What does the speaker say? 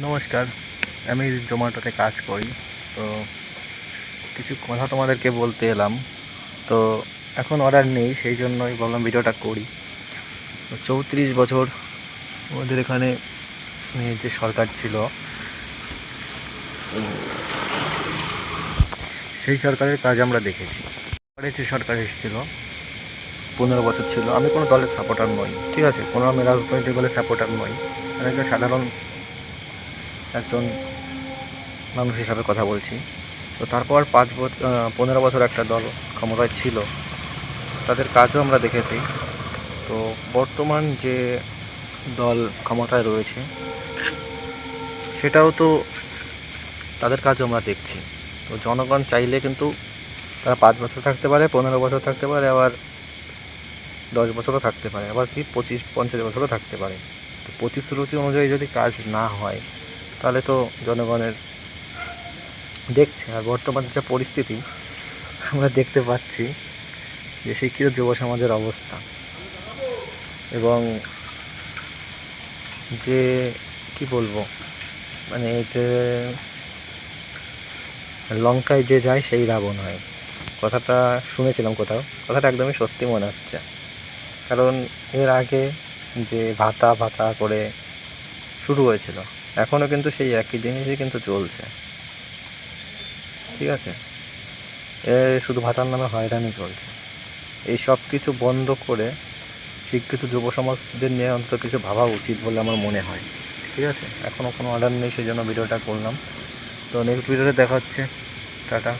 নমস্কার, আমি জোম্যাটোতে কাজ করি। তো কিছু কথা তোমাদেরকে বলতে এলাম। তো এখন অর্ডার নেই, সেই জন্যই ভাবলাম ভিডিওটা করি। তো 34 বছর আমাদের এখানে যে সরকার ছিল, সেই সরকারের কাজ আমরা দেখেছি। পরে যে সরকার এসেছিল 15 বছর ছিল। আমি কোনো দলের সাপোর্টার নই, ঠিক আছে, কোনো আমি রাজনৈতিক দলের সাপোর্টার নই। আমি একজন সাধারণ একজন মানুষ হিসাবে কথা বলছি। তো তারপর 15 বছর একটা দল ক্ষমতায় ছিল, তাদের কাজও আমরা দেখেছি। তো বর্তমান যে দল ক্ষমতায় রয়েছে, সেটাও তো তাদের কাজও আমরা দেখছি। তো জনগণ চাইলে কিন্তু তারা 5 বছর থাকতে পারে, 15 বছর থাকতে পারে, আবার 10 বছরও থাকতে পারে, আবার কি 25-50 বছরও থাকতে পারে। তো প্রতিশ্রুতি অনুযায়ী যদি কাজ না হয়, তাহলে তো জনগণের দেখছে। আর বর্তমান যে পরিস্থিতি আমরা দেখতে পাচ্ছি, যে শিক্ষিত যুব সমাজের অবস্থা, এবং যে কি বলবো, মানে যে লঙ্কায় যে যায় সেই রাবণ হয়, কথাটা শুনেছিলাম কোথাও। কথাটা একদমই সত্যি মনে হচ্ছে। কারণ এর আগে যে ভাতা ভাতা করে শুরু হয়েছিল, এখনও কিন্তু সেই একই জিনিসই কিন্তু চলছে, ঠিক আছে। এ শুধু ভাতার নামে হয়রানি চলছে। এই সব কিছু বন্ধ করে শিক্ষিত যুব সমাজদের নিয়ে অন্তত কিছু ভাবা উচিত বলে আমার মনে হয়, ঠিক আছে। এখনও কোনো অর্ডার নেই, সেই জন্য ভিডিওটা করলাম। তো নেক্সট ভিডিওতে দেখা হচ্ছে। টাটা।